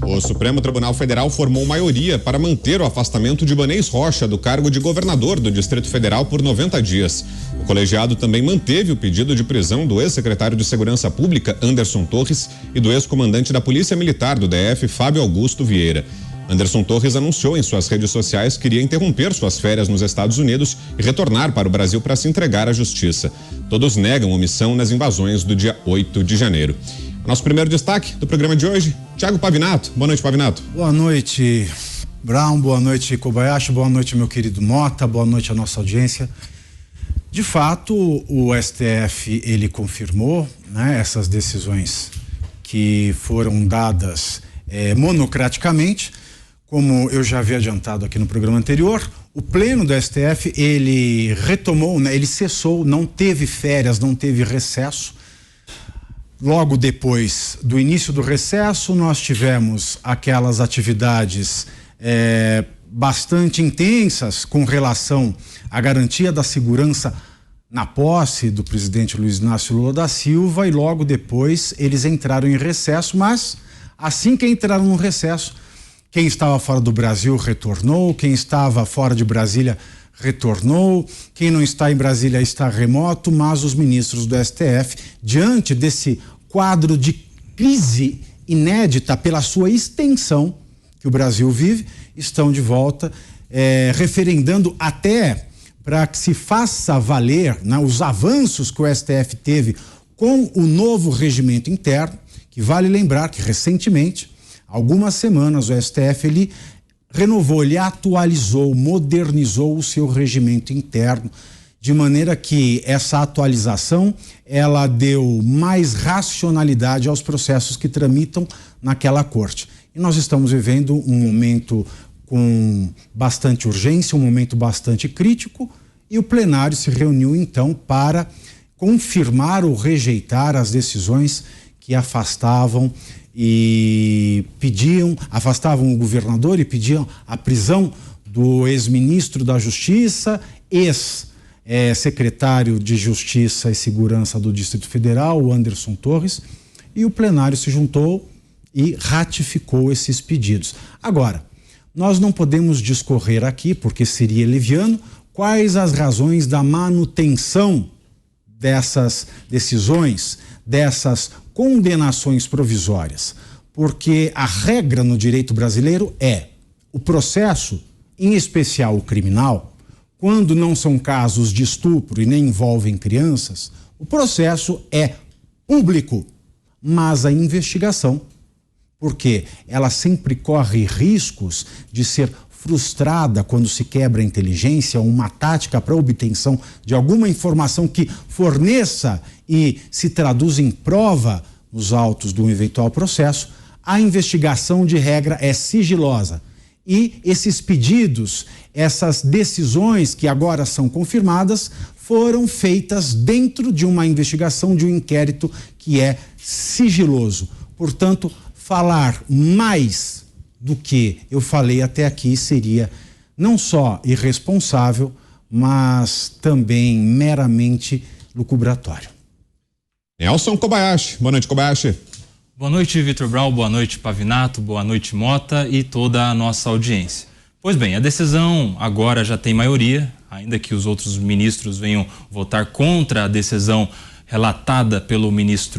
O Supremo Tribunal Federal formou maioria para manter o afastamento de Ibanez Rocha do cargo de governador do Distrito Federal por 90 dias. O colegiado também manteve o pedido de prisão do ex-secretário de Segurança Pública, Anderson Torres, e do ex-comandante da Polícia Militar do DF, Fábio Augusto Vieira. Anderson Torres anunciou em suas redes sociais que iria interromper suas férias nos Estados Unidos e retornar para o Brasil para se entregar à justiça. Todos negam omissão nas invasões do dia 8 de janeiro. Nosso primeiro destaque do programa de hoje, Thiago Pavinato. Boa noite, Pavinato. Boa noite, Brown. Boa noite, Kobayashi. Boa noite, meu querido Mota. Boa noite à nossa audiência. De fato, o STF, ele confirmou, né, essas decisões que foram dadas monocraticamente. Como eu já havia adiantado aqui no programa anterior, o pleno do STF, ele retomou, né, ele cessou, não teve férias, não teve recesso. Logo depois do início do recesso, nós tivemos aquelas atividades bastante intensas com relação à garantia da segurança na posse do presidente Luiz Inácio Lula da Silva, e logo depois eles entraram em recesso, mas assim que entraram no recesso, quem estava fora do Brasil retornou, quem estava fora de Brasília retornou, quem não está em Brasília está remoto, mas os ministros do STF, diante desse quadro de crise inédita pela sua extensão que o Brasil vive, estão de volta, referendando até para que se faça valer, né, os avanços que o STF teve com o novo regimento interno, que vale lembrar que recentemente, algumas semanas, o STF ele renovou, ele atualizou, modernizou o seu regimento interno, de maneira que essa atualização ela deu mais racionalidade aos processos que tramitam naquela corte. E nós estamos vivendo um momento com bastante urgência, um momento bastante crítico, e o plenário se reuniu então para confirmar ou rejeitar as decisões que afastavam afastavam o governador e pediam a prisão do ex-ministro da Justiça, secretário de Justiça e Segurança do Distrito Federal, o Anderson Torres, e o plenário se juntou e ratificou esses pedidos. Agora, nós não podemos discorrer aqui, porque seria leviano, quais as razões da manutenção dessas decisões, dessas condenações provisórias, porque a regra no direito brasileiro é o processo, em especial o criminal, quando não são casos de estupro e nem envolvem crianças, o processo é público, mas a investigação, porque ela sempre corre riscos de ser frustrada quando se quebra a inteligência, uma tática para obtenção de alguma informação que forneça e se traduz em prova nos autos de um eventual processo, a investigação de regra é sigilosa. E esses pedidos, essas decisões que agora são confirmadas, foram feitas dentro de uma investigação, de um inquérito que é sigiloso. Portanto, falar mais do que eu falei até aqui seria não só irresponsável, mas também meramente lucubratório. Nelson Kobayashi. Boa noite, Kobayashi. Boa noite, Vitor Brown. Boa noite, Pavinato. Boa noite, Mota e toda a nossa audiência. Pois bem, a decisão agora já tem maioria, ainda que os outros ministros venham votar contra a decisão relatada pelo ministro,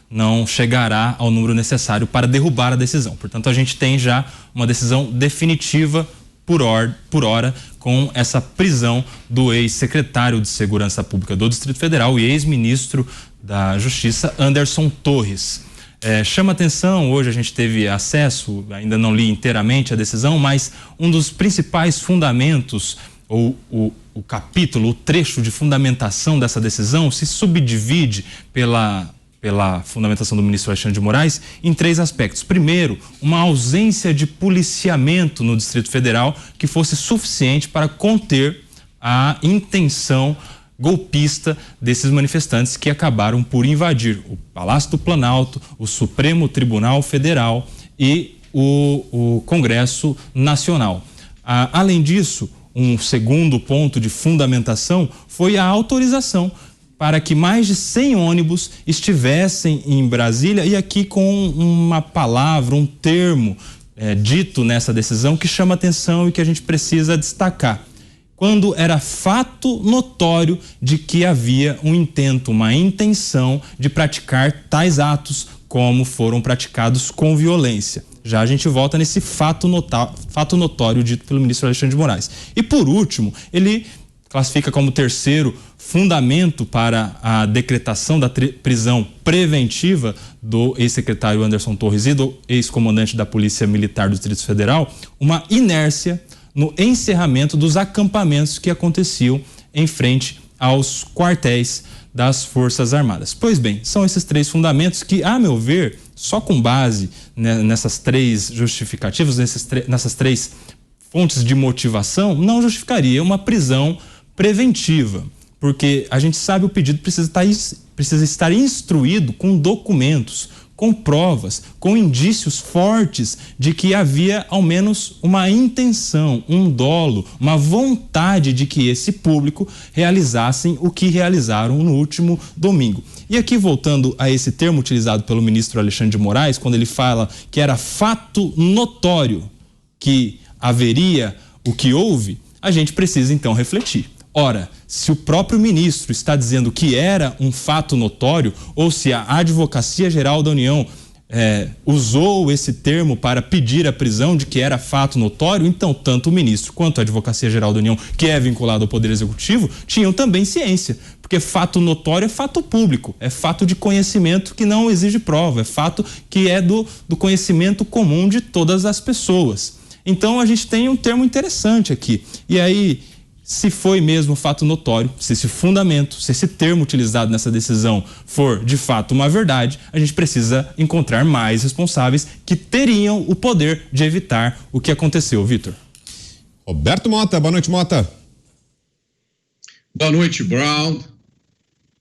não chegará ao número necessário para derrubar a decisão. Portanto, a gente tem já uma decisão definitiva por hora com essa prisão do ex-secretário de Segurança Pública do Distrito Federal e ex-ministro da Justiça, Anderson Torres. Chama atenção, hoje a gente teve acesso, ainda não li inteiramente a decisão, mas um dos principais fundamentos, ou o capítulo, o trecho de fundamentação dessa decisão se subdivide pela fundamentação do ministro Alexandre de Moraes em 3 aspectos. Primeiro, uma ausência de policiamento no Distrito Federal que fosse suficiente para conter a intenção golpista desses manifestantes que acabaram por invadir o Palácio do Planalto, o Supremo Tribunal Federal e o Congresso Nacional. Além disso, um segundo ponto de fundamentação foi a autorização para que mais de 100 ônibus estivessem em Brasília, e aqui com uma palavra, um termo dito nessa decisão que chama atenção e que a gente precisa destacar. Quando era fato notório de que havia um intento, uma intenção de praticar tais atos, como foram praticados com violência. Já a gente volta nesse fato notório dito pelo ministro Alexandre de Moraes. E por último, ele classifica como terceiro fundamento para a decretação da prisão preventiva do ex-secretário Anderson Torres e do ex-comandante da Polícia Militar do Distrito Federal, uma inércia no encerramento dos acampamentos que aconteciam em frente aos quartéis das Forças Armadas. Pois bem, são esses 3 fundamentos que, a meu ver, só com base nessas 3 justificativas, nessas 3 fontes de motivação, não justificaria uma prisão preventiva, porque a gente sabe o pedido precisa estar instruído com documentos, com provas, com indícios fortes de que havia ao menos uma intenção, um dolo, uma vontade de que esse público realizassem o que realizaram no último domingo. E aqui, voltando a esse termo utilizado pelo ministro Alexandre de Moraes, quando ele fala que era fato notório que haveria o que houve, a gente precisa então refletir. Ora, se o próprio ministro está dizendo que era um fato notório, ou se a Advocacia Geral da União usou esse termo para pedir a prisão de que era fato notório, então tanto o ministro quanto a Advocacia Geral da União, que é vinculado ao Poder Executivo, tinham também ciência, porque fato notório é fato público, é fato de conhecimento que não exige prova, é fato que é do conhecimento comum de todas as pessoas. Então a gente tem um termo interessante aqui, e aí, se foi mesmo fato notório, se esse fundamento, se esse termo utilizado nessa decisão for de fato uma verdade, a gente precisa encontrar mais responsáveis que teriam o poder de evitar o que aconteceu, Vitor. Roberto Mota, boa noite, Mota. Boa noite, Brown.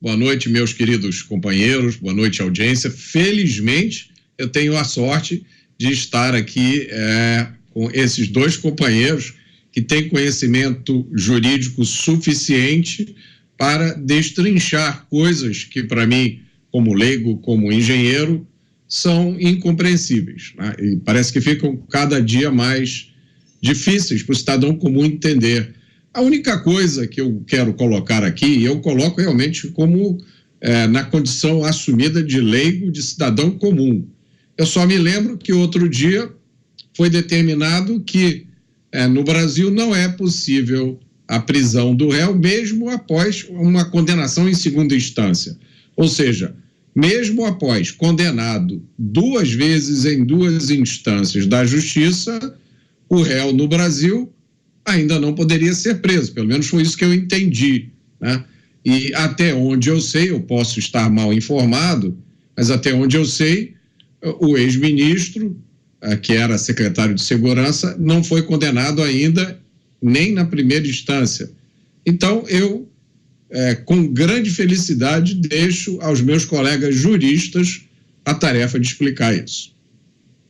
Boa noite, meus queridos companheiros. Boa noite, audiência. Felizmente, eu tenho a sorte de estar aqui com esses 2 companheiros que têm conhecimento jurídico suficiente para destrinchar coisas que, para mim, como leigo, como engenheiro, são incompreensíveis, né? E parece que ficam cada dia mais difíceis para o cidadão comum entender. A única coisa que eu quero colocar aqui, eu coloco realmente como na condição assumida de leigo, de cidadão comum. Eu só me lembro que outro dia foi determinado que no Brasil não é possível a prisão do réu mesmo após uma condenação em segunda instância. Ou seja, mesmo após condenado 2 vezes em 2 instâncias da justiça, o réu no Brasil ainda não poderia ser preso. Pelo menos foi isso que eu entendi, né? E até onde eu sei, eu posso estar mal informado, mas até onde eu sei, o ex-ministro, que era secretário de Segurança, não foi condenado ainda nem na primeira instância. Então, eu, com grande felicidade, deixo aos meus colegas juristas a tarefa de explicar isso.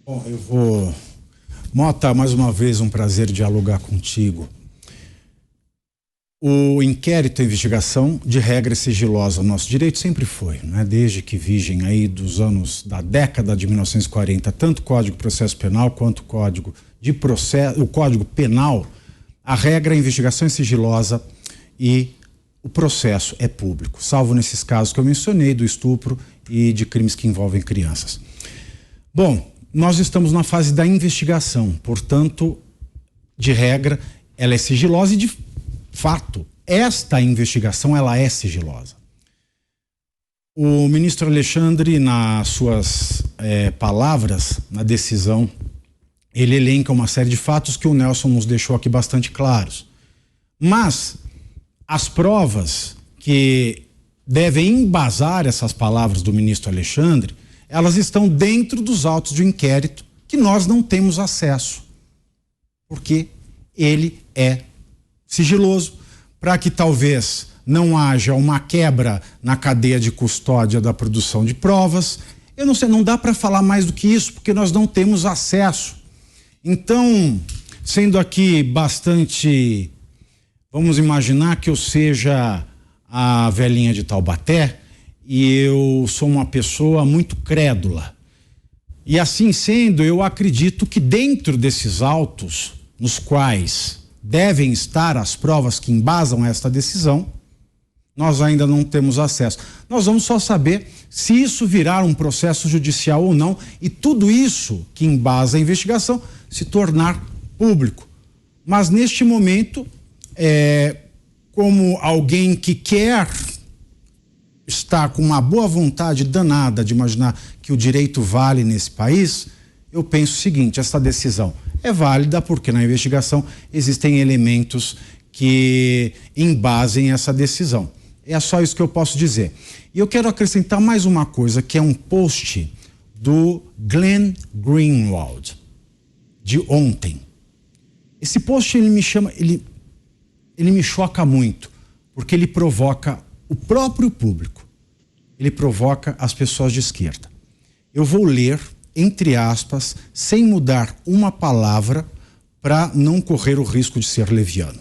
Bom, eu vou... Mota, mais uma vez um prazer dialogar contigo. O inquérito, a investigação, de regra é sigilosa. O nosso direito sempre foi, né? Desde que vigem aí dos anos da década de 1940, tanto o Código de Processo Penal quanto o Código Penal, a regra, a investigação é sigilosa e o processo é público, salvo nesses casos que eu mencionei, do estupro e de crimes que envolvem crianças. Bom, nós estamos na fase da investigação, portanto, de regra, ela é sigilosa e de fato, esta investigação ela é sigilosa. O ministro Alexandre, nas suas palavras, na decisão, ele elenca uma série de fatos que o Nelson nos deixou aqui bastante claros. Mas as provas que devem embasar essas palavras do ministro Alexandre, elas estão dentro dos autos de inquérito que nós não temos acesso, porque ele é sigiloso, para que talvez não haja uma quebra na cadeia de custódia da produção de provas. Eu não sei, não dá para falar mais do que isso, porque nós não temos acesso. Então, sendo aqui bastante, vamos imaginar que eu seja a velhinha de Taubaté e eu sou uma pessoa muito crédula. E assim sendo, eu acredito que dentro desses autos, nos quais devem estar as provas que embasam esta decisão, nós ainda não temos acesso. Nós vamos só saber se isso virar um processo judicial ou não e tudo isso que embasa a investigação se tornar público. Mas neste momento, como alguém que quer estar com uma boa vontade danada de imaginar que o direito vale nesse país, eu penso o seguinte: essa decisão é válida porque na investigação existem elementos que embasem essa decisão. É só isso que eu posso dizer. E eu quero acrescentar mais uma coisa, que é um post do Glenn Greenwald, de ontem. Esse post ele me choca muito, porque ele provoca o próprio público. Ele provoca as pessoas de esquerda. Eu vou ler, entre aspas, sem mudar uma palavra, para não correr o risco de ser leviano.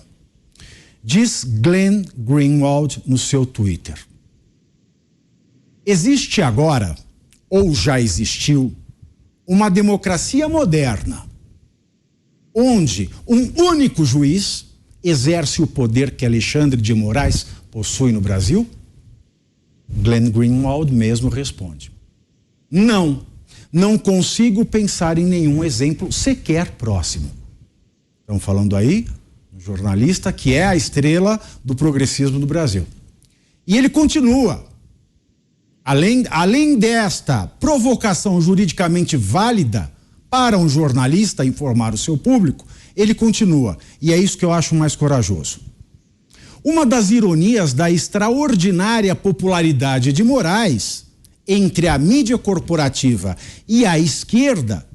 Diz Glenn Greenwald no seu Twitter: existe agora, ou já existiu, uma democracia moderna, onde um único juiz exerce o poder que Alexandre de Moraes possui no Brasil? Glenn Greenwald mesmo responde: não consigo pensar em nenhum exemplo sequer próximo. Estão falando aí um jornalista que é a estrela do progressismo do Brasil. E ele continua: além desta provocação juridicamente válida para um jornalista informar o seu público, ele continua, e é isso que eu acho mais corajoso. Uma das ironias da extraordinária popularidade de Moraes entre a mídia corporativa e a esquerda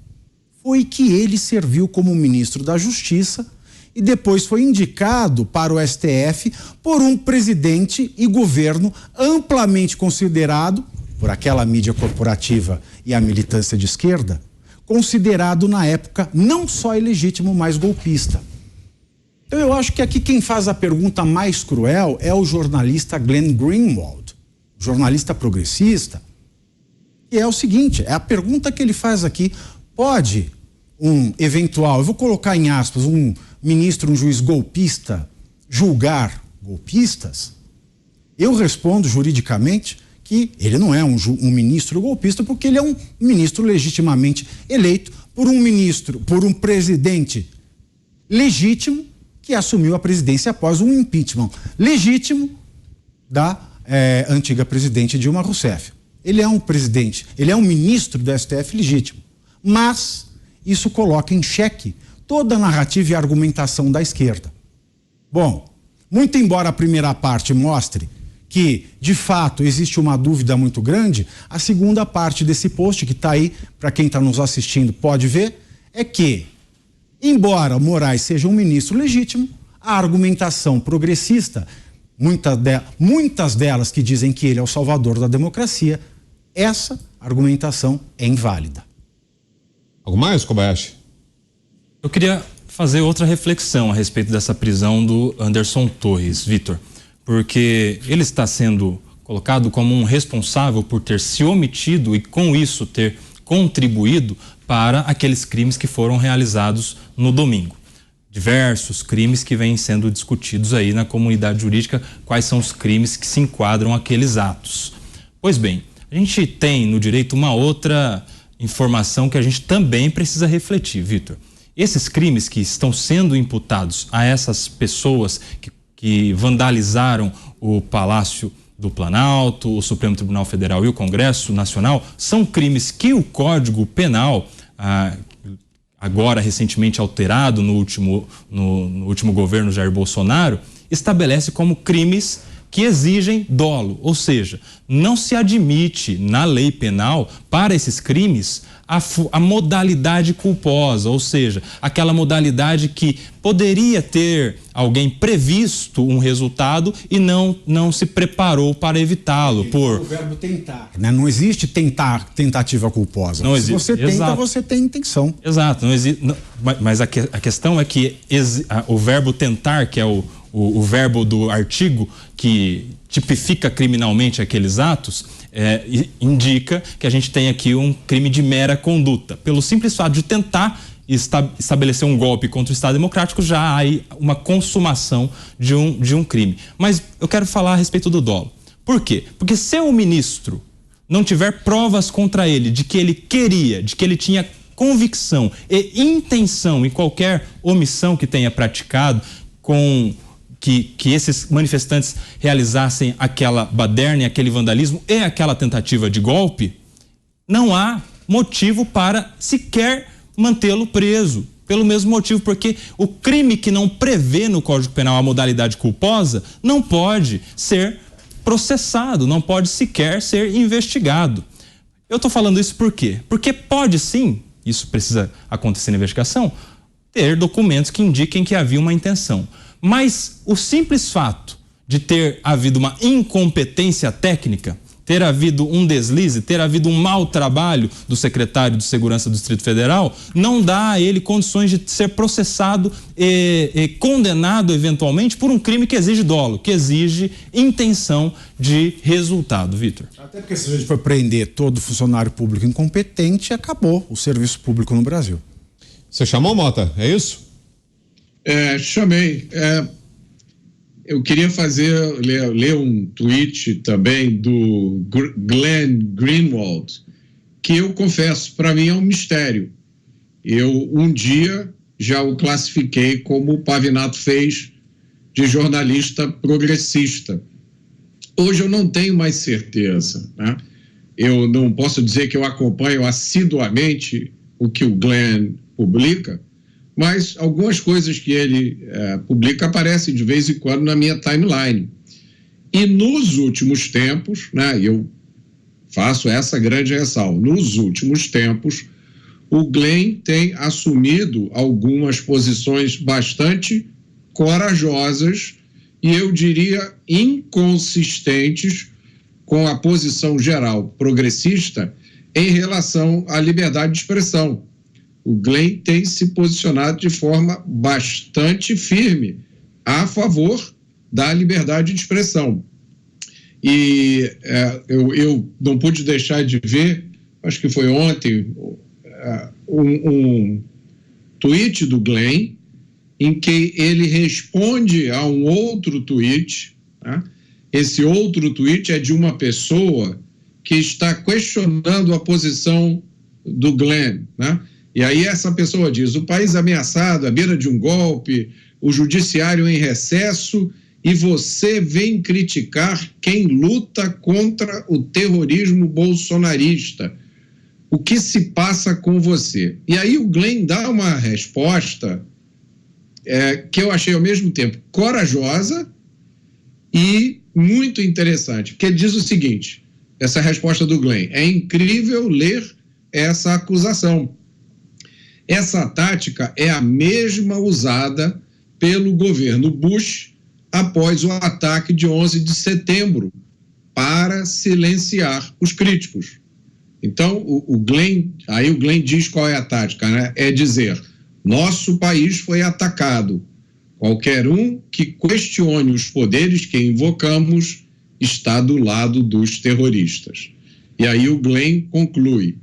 foi que ele serviu como ministro da Justiça e depois foi indicado para o STF por um presidente e governo amplamente considerado, por aquela mídia corporativa e a militância de esquerda, considerado na época não só ilegítimo, mas golpista. Então eu acho que aqui quem faz a pergunta mais cruel é o jornalista Glenn Greenwald, jornalista progressista, e é o seguinte, é a pergunta que ele faz aqui: pode um eventual, eu vou colocar em aspas, um ministro, um juiz golpista julgar golpistas? Eu respondo juridicamente que ele não é um ministro golpista, porque ele é um ministro legitimamente eleito por um presidente legítimo que assumiu a presidência após um impeachment legítimo da antiga presidente Dilma Rousseff. Ele é um presidente, ele é um ministro do STF legítimo, mas isso coloca em xeque toda a narrativa e argumentação da esquerda. Bom, muito embora a primeira parte mostre que, de fato, existe uma dúvida muito grande, a segunda parte desse post, que está aí, para quem está nos assistindo pode ver, é que, embora Moraes seja um ministro legítimo, a argumentação progressista, muitas delas que dizem que ele é o salvador da democracia, essa argumentação é inválida. Algo mais, Kobayashi? Eu queria fazer outra reflexão a respeito dessa prisão do Anderson Torres, Vitor, porque ele está sendo colocado como um responsável por ter se omitido e com isso ter contribuído para aqueles crimes que foram realizados no domingo. Diversos crimes que vêm sendo discutidos aí na comunidade jurídica, quais são os crimes que se enquadram aqueles atos. Pois bem, a gente tem no direito uma outra informação que a gente também precisa refletir, Vitor. Esses crimes que estão sendo imputados a essas pessoas que vandalizaram o Palácio do Planalto, o Supremo Tribunal Federal e o Congresso Nacional, são crimes que o Código Penal, agora recentemente alterado no último governo Jair Bolsonaro, estabelece como crimes que exigem dolo, ou seja, não se admite na lei penal para esses crimes a modalidade culposa, ou seja, aquela modalidade que poderia ter alguém previsto um resultado e não se preparou para evitá-lo. O verbo tentar, né? Não existe tentativa culposa. Não existe. Se você tenta, você tem intenção. Exato, não existe, mas a questão é que o verbo tentar, que é o verbo do artigo que tipifica criminalmente aqueles atos, indica que a gente tem aqui um crime de mera conduta. Pelo simples fato de tentar estabelecer um golpe contra o Estado Democrático, já há aí uma consumação de um crime. Mas eu quero falar a respeito do dolo. Por quê? Porque se o ministro não tiver provas contra ele de que ele queria, de que ele tinha convicção e intenção em qualquer omissão que tenha praticado, que esses manifestantes realizassem aquela baderna, aquele vandalismo e aquela tentativa de golpe, não há motivo para sequer mantê-lo preso. Pelo mesmo motivo, porque o crime que não prevê no Código Penal a modalidade culposa não pode ser processado, não pode sequer ser investigado. Eu estou falando isso por quê? Porque pode sim, isso precisa acontecer na investigação, ter documentos que indiquem que havia uma intenção. Mas o simples fato de ter havido uma incompetência técnica, ter havido um deslize, ter havido um mau trabalho do secretário de Segurança do Distrito Federal, não dá a ele condições de ser processado e condenado eventualmente por um crime que exige dolo, que exige intenção de resultado, Vitor. Até porque se a gente for prender todo funcionário público incompetente, acabou o serviço público no Brasil. Você chamou, Mota? É isso? Chamei. Eu queria ler um tweet também do Glenn Greenwald, que eu confesso, para mim é um mistério. Eu um dia já o classifiquei como o Pavinato fez de jornalista progressista. Hoje eu não tenho mais certeza, né? Eu não posso dizer que eu acompanho assiduamente o que o Glenn publica, mas algumas coisas que ele publica aparecem de vez em quando na minha timeline. E nos últimos tempos, né, eu faço essa grande ressalva, nos últimos tempos, o Glenn tem assumido algumas posições bastante corajosas e eu diria inconsistentes com a posição geral progressista em relação à liberdade de expressão. O Glenn tem se posicionado de forma bastante firme a favor da liberdade de expressão. E eu não pude deixar de ver, acho que foi ontem, um tweet do Glenn, em que ele responde a um outro tweet, né? Esse outro tweet é de uma pessoa que está questionando a posição do Glenn, né? E aí essa pessoa diz, o país ameaçado, à beira de um golpe, o judiciário em recesso, e você vem criticar quem luta contra o terrorismo bolsonarista. O que se passa com você? E aí o Glenn dá uma resposta que eu achei ao mesmo tempo corajosa e muito interessante, porque ele diz o seguinte, essa resposta do Glenn, é incrível ler essa acusação. Essa tática é a mesma usada pelo governo Bush após o ataque de 11 de setembro para silenciar os críticos. Então, o Glenn diz qual é a tática, né? É dizer, nosso país foi atacado. Qualquer um que questione os poderes que invocamos está do lado dos terroristas. E aí o Glenn conclui,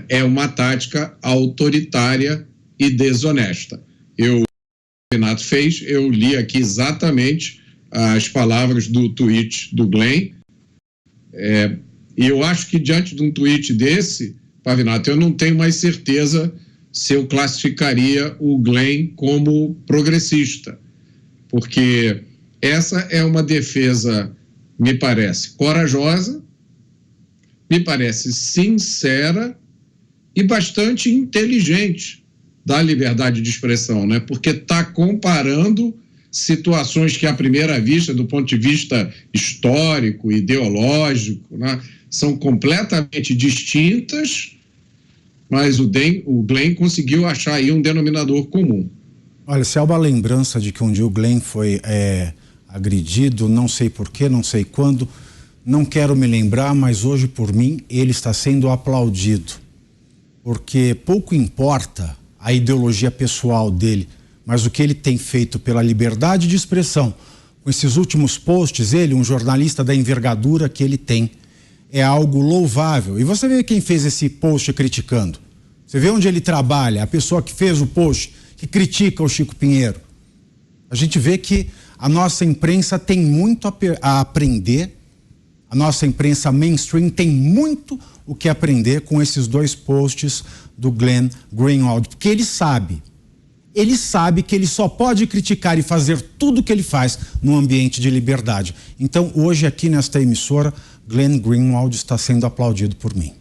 é uma tática autoritária e desonesta. O Renato fez, eu li aqui exatamente as palavras do tweet do Glenn, e eu acho que diante de um tweet desse, Pavinato, eu não tenho mais certeza se eu classificaria o Glenn como progressista, porque essa é uma defesa, me parece, corajosa, me parece sincera e bastante inteligente da liberdade de expressão, né? Porque está comparando situações que, à primeira vista, do ponto de vista histórico, ideológico, né, são completamente distintas, mas o Glenn conseguiu achar aí um denominador comum. Olha, se há uma lembrança de que um dia o Glenn foi agredido, não sei porquê, não sei quando, não quero me lembrar, mas hoje, por mim, ele está sendo aplaudido. Porque pouco importa a ideologia pessoal dele, mas o que ele tem feito pela liberdade de expressão, com esses últimos posts, ele, um jornalista da envergadura que ele tem, é algo louvável. E você vê quem fez esse post criticando. Você vê onde ele trabalha, a pessoa que fez o post, que critica o Chico Pinheiro. A gente vê que a nossa imprensa tem muito a aprender, a nossa imprensa mainstream tem muito o que aprender com esses 2 posts do Glenn Greenwald, porque ele sabe que ele só pode criticar e fazer tudo o que ele faz no ambiente de liberdade. Então, hoje aqui nesta emissora, Glenn Greenwald está sendo aplaudido por mim.